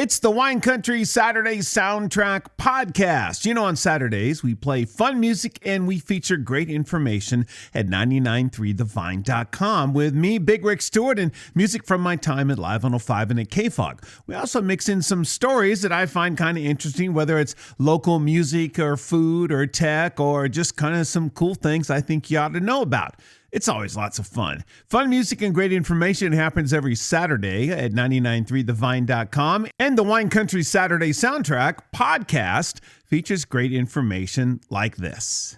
It's the Wine Country Saturday Soundtrack Podcast. You know, on Saturdays, we play fun music and we feature great information at 993thevine.com with me, Big Rick Stewart, and music from my time at Live 105 and at KFOG. We also mix in some stories that I find kind of interesting, whether it's local music or food or tech or just kind of some cool things I think you ought to know about. It's always lots of fun. Fun music and great information happens every Saturday at 993thevine.com. And the Wine Country Saturday Soundtrack Podcast features great information like this.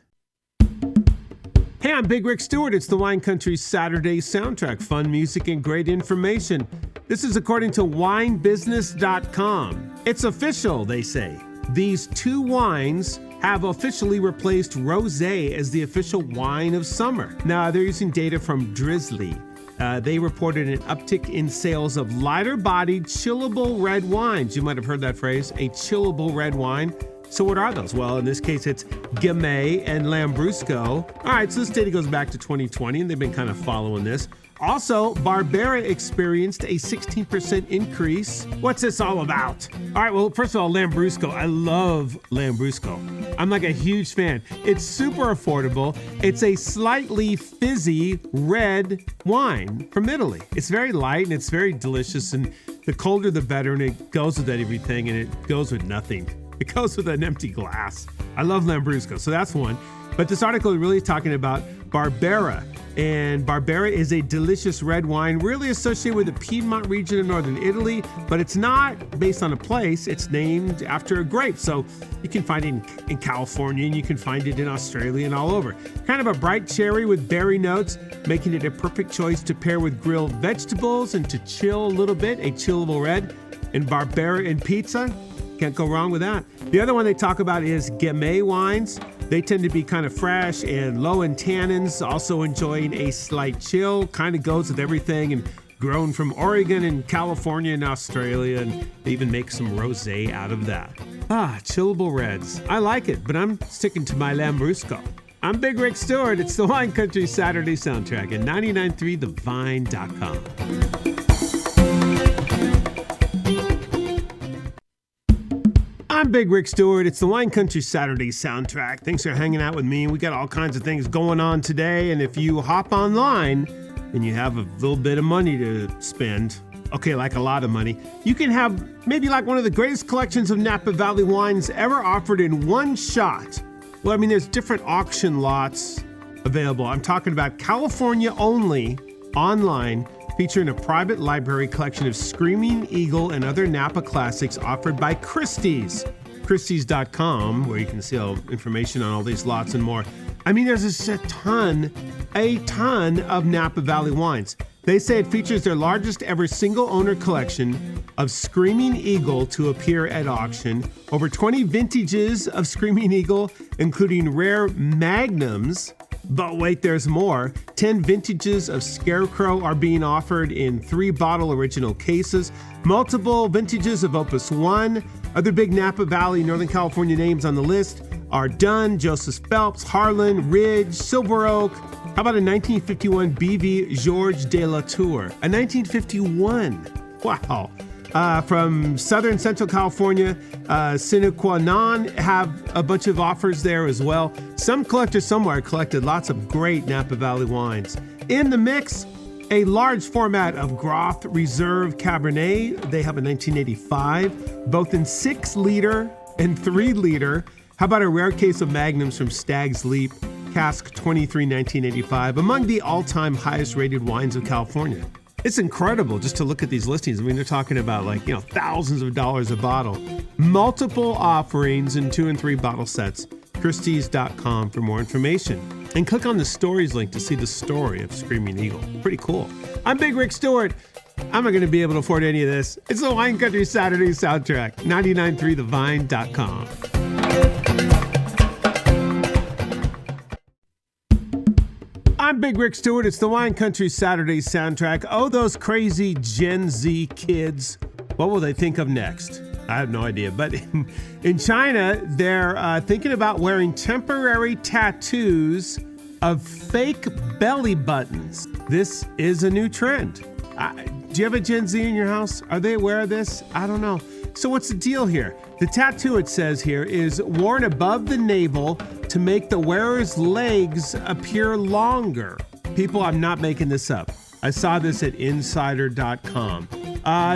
Hey, I'm Big Rick Stewart. It's the Wine Country Saturday Soundtrack. Fun music and great information. This is according to winebusiness.com. It's official, they say. These two wines have officially replaced Rosé as the official wine of summer. Now, they're using data from Drizzly. They reported an uptick in sales of lighter-bodied, chillable red wines. You might have heard that phrase, a chillable red wine. So what are those? Well, in this case, it's Gamay and Lambrusco. All right, so this data goes back to 2020, and they've been kind of following this. Also, Barbera experienced a 16% increase. What's this all about? All right, well, first of all, Lambrusco. I love Lambrusco. I'm like a huge fan. It's super affordable. It's a slightly fizzy red wine from Italy. It's very light and it's very delicious, and the colder the better, and it goes with everything, and it goes with nothing. It goes with an empty glass. I love Lambrusco, so that's one. But this article is really talking about Barbera. And Barbera is a delicious red wine really associated with the Piedmont region of northern Italy, but it's not based on a place. It's named after a grape. So you can find it in California, and you can find it in Australia and all over. Kind of a bright cherry with berry notes, making it a perfect choice to pair with grilled vegetables and to chill a little bit, a chillable red. And Barbera and pizza, can't go wrong with that. The other one they talk about is Gamay wines. They tend to be kind of fresh and low in tannins, also enjoying a slight chill, kind of goes with everything, and grown from Oregon and California and Australia, and they even make some rosé out of that. Chillable reds. I like it, but I'm sticking to my Lambrusco. I'm Big Rick Stewart. It's the Wine Country Saturday Soundtrack at 993thevine.com. I'm Big Rick Stewart. It's the Wine Country Saturday Soundtrack. Thanks for hanging out with me. We got all kinds of things going on today, and if you hop online and you have a little bit of money to spend, okay, like a lot of money, you can have maybe like one of the greatest collections of Napa Valley wines ever offered in one shot. Well, I mean, there's different auction lots available. I'm talking about California Only Online, featuring a private library collection of Screaming Eagle and other Napa classics offered by Christies. Christies.com, where you can see all information on all these lots and more. I mean, there's just a ton of Napa Valley wines. They say it features their largest ever single owner collection of Screaming Eagle to appear at auction. Over 20 vintages of Screaming Eagle, including rare magnums. But wait, there's more. 10 vintages of Scarecrow are being offered in 3-bottle original cases. Multiple vintages of Opus 1. Other big Napa Valley, Northern California names on the list are Dunn, Joseph Phelps, Harlan, Ridge, Silver Oak. How about a 1951 BV Georges de la Tour? A 1951. Wow. From Southern Central California, Sine Qua Non have a bunch of offers there as well. Some collectors somewhere collected lots of great Napa Valley wines. In the mix, a large format of Groth Reserve Cabernet. They have a 1985, both in 6-liter and 3-liter. How about a rare case of Magnums from Stag's Leap, Cask 23, 1985, among the all-time highest rated wines of California. It's incredible just to look at these listings. I mean, they're talking about thousands of dollars a bottle. Multiple offerings in 2 and 3 bottle sets. Christies.com for more information. And click on the stories link to see the story of Screaming Eagle. Pretty cool. I'm Big Rick Stewart. I'm not going to be able to afford any of this. It's the Wine Country Saturday Soundtrack. 993thevine.com. I'm Big Rick Stewart. It's the Wine Country Saturday Soundtrack. Oh, those crazy Gen Z kids. What will they think of next? I have no idea. But in China, they're thinking about wearing temporary tattoos of fake belly buttons. This is a new trend. Do you have a Gen Z in your house? Are they aware of this? I don't know. So what's the deal here? The tattoo, it says here, is worn above the navel to make the wearer's legs appear longer. People, I'm not making this up. I saw this at insider.com.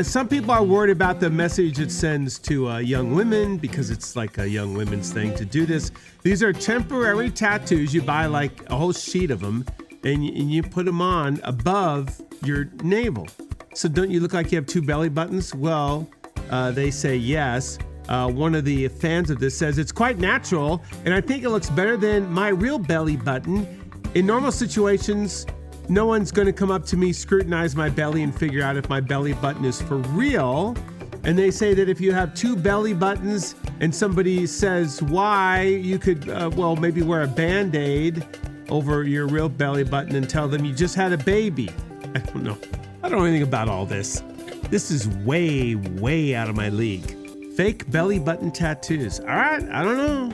Some people are worried about the message it sends to young women because it's like a young women's thing to do this. These are temporary tattoos. You buy like a whole sheet of them and you put them on above your navel. So don't you look like you have two belly buttons? Well, they say yes. One of the fans of this says it's quite natural, and I think it looks better than my real belly button. In normal situations, no one's going to come up to me, scrutinize my belly, and figure out if my belly button is for real. And they say that if you have two belly buttons and somebody says why, you could, maybe wear a Band-Aid over your real belly button and tell them you just had a baby. I don't know. I don't know anything about all this. This is way, way out of my league. Fake belly button tattoos. All right, I don't know.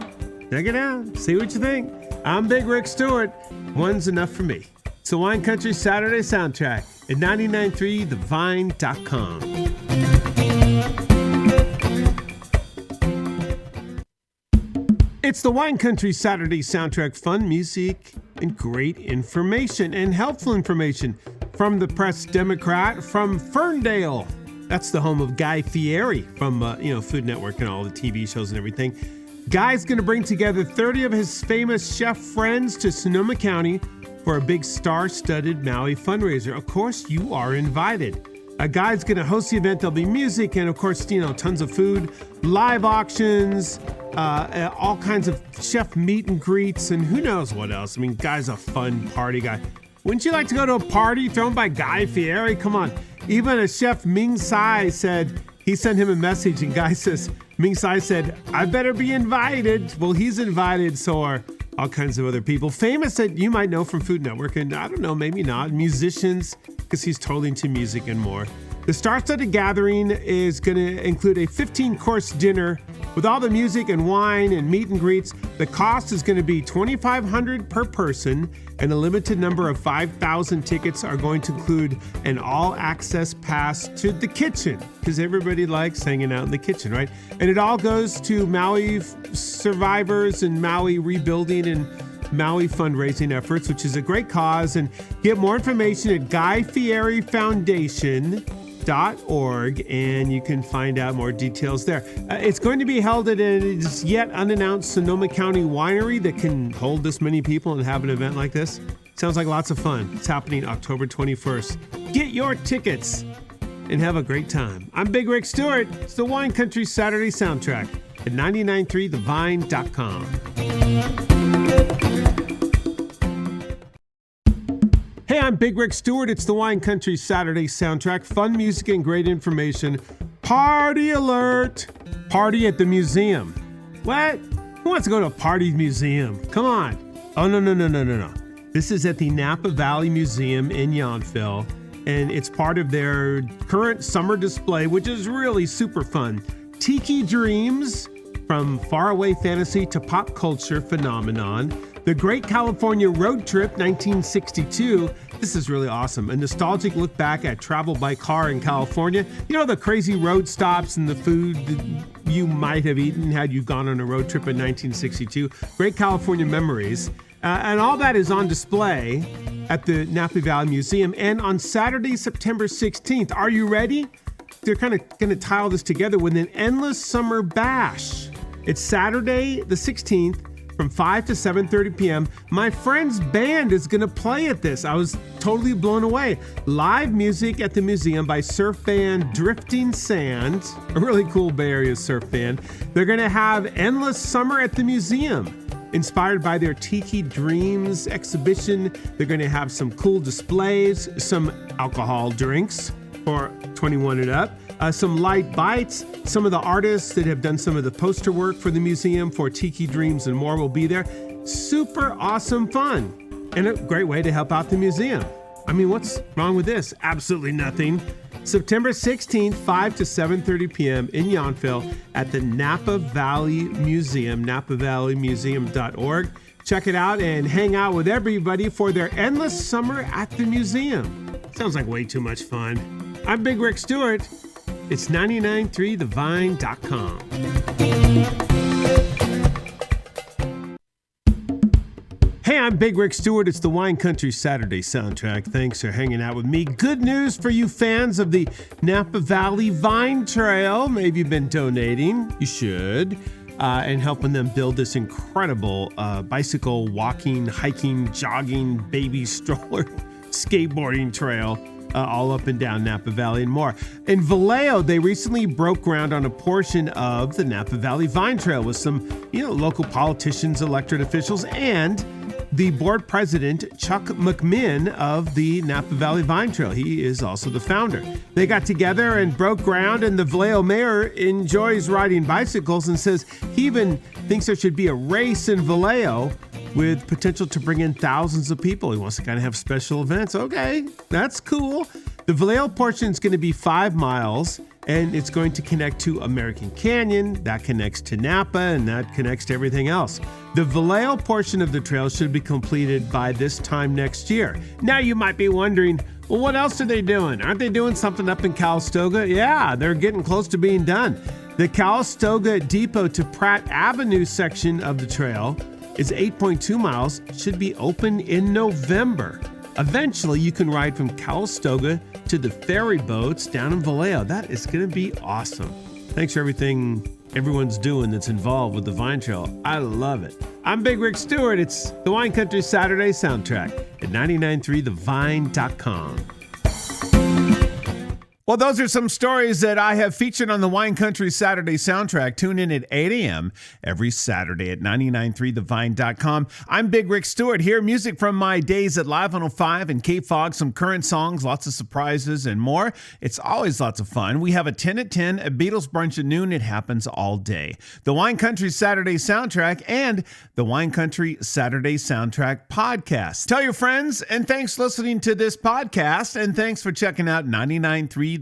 Check it out. See what you think. I'm Big Rick Stewart. One's enough for me. It's the Wine Country Saturday soundtrack at 993thevine.com. It's the Wine Country Saturday soundtrack. Fun music and great information and helpful information from the Press Democrat from Ferndale. That's the home of Guy Fieri from Food Network and all the TV shows and everything. Guy's going to bring together 30 of his famous chef friends to Sonoma County for a big star-studded Maui fundraiser. Of course, you are invited. Guy's going to host the event. There'll be music and, of course, tons of food, live auctions, all kinds of chef meet and greets, and who knows what else. I mean, Guy's a fun party guy. Wouldn't you like to go to a party thrown by Guy Fieri? Come on. Even a chef, Ming Tsai, said he sent him a message, and Guy says, Ming Tsai said, I better be invited. Well, he's invited, so are all kinds of other people. Famous that you might know from Food Network, and I don't know, maybe not. Musicians, because he's totally into music and more. The star-studded gathering is going to include a 15-course dinner with all the music and wine and meet and greets. The cost is going to be $2,500 per person, and a limited number of 5,000 tickets are going to include an all-access pass to the kitchen, because everybody likes hanging out in the kitchen, right? And it all goes to Maui survivors and Maui rebuilding and Maui fundraising efforts, which is a great cause. And get more information at GuyFieriFoundation.org, and you can find out more details there. It's going to be held at a yet unannounced Sonoma County winery that can hold this many people and have an event like this. Sounds like lots of fun. It's happening October 21st. Get your tickets and have a great time. I'm Big Rick Stewart. It's the Wine Country Saturday soundtrack at 993thevine.com. Hey, I'm Big Rick Stewart. It's the Wine Country Saturday soundtrack. Fun music and great information. Party alert! Party at the museum. What? Who wants to go to a party museum? Come on. Oh, no. This is at the Napa Valley Museum in Yountville, and it's part of their current summer display, which is really super fun. Tiki Dreams, from faraway fantasy to pop culture phenomenon. The Great California Road Trip, 1962. This is really awesome. A nostalgic look back at travel by car in California. You know, the crazy road stops and the food that you might have eaten had you gone on a road trip in 1962. Great California memories. And all that is on display at the Napa Valley Museum. And on Saturday, September 16th, are you ready? They're kind of going to tie all this together with an endless summer bash. It's Saturday the 16th from 5 to 7:30 p.m. My friend's band is going to play at this. I was totally blown away. Live music at the museum by surf band Drifting Sand, a really cool Bay Area surf band. They're going to have Endless Summer at the museum. Inspired by their Tiki Dreams exhibition, they're going to have some cool displays, some alcohol drinks for 21 and up, some light bites. Some of the artists that have done some of the poster work for the museum for Tiki Dreams and more will be there. Super awesome fun and a great way to help out the museum. I mean, what's wrong with this? Absolutely nothing. September 16th, 5 to 7:30 p.m. in Yountville at the Napa Valley Museum, napavalleymuseum.org. Check it out and hang out with everybody for their endless summer at the museum. Sounds like way too much fun. I'm Big Rick Stewart. It's 993thevine.com. Hey, I'm Big Rick Stewart. It's the Wine Country Saturday soundtrack. Thanks for hanging out with me. Good news for you fans of the Napa Valley Vine Trail. Maybe you've been donating. You should. And helping them build this incredible bicycle, walking, hiking, jogging, baby stroller, skateboarding trail all up and down Napa Valley and more. In Vallejo, they recently broke ground on a portion of the Napa Valley Vine Trail with some, local politicians, elected officials, and the board president, Chuck McMinn of the Napa Valley Vine Trail. He is also the founder. They got together and broke ground, and the Vallejo mayor enjoys riding bicycles and says he even thinks there should be a race in Vallejo with potential to bring in thousands of people. He wants to kind of have special events. Okay, that's cool. The Vallejo portion is going to be 5 miles, and it's going to connect to American Canyon. That connects to Napa, and that connects to everything else. The Vallejo portion of the trail should be completed by this time next year. Now you might be wondering, well, what else are they doing? Aren't they doing something up in Calistoga? Yeah, they're getting close to being done. The Calistoga Depot to Pratt Avenue section of the trail is 8.2 miles, should be open in November. Eventually, you can ride from Calistoga to the ferry boats down in Vallejo. That is going to be awesome. Thanks for everything everyone's doing that's involved with the Vine Trail. I love it. I'm Big Rick Stewart. It's the Wine Country Saturday soundtrack at 993thevine.com. Well, those are some stories that I have featured on the Wine Country Saturday soundtrack. Tune in at 8 a.m. every Saturday at 993thevine.com. I'm Big Rick Stewart here. Music from my days at Live 105 and K-Fog, some current songs, lots of surprises and more. It's always lots of fun. We have a 10 at 10, a Beatles brunch at noon. It happens all day. The Wine Country Saturday soundtrack and the Wine Country Saturday soundtrack podcast. Tell your friends, and thanks for listening to this podcast, and thanks for checking out 993thevine.com.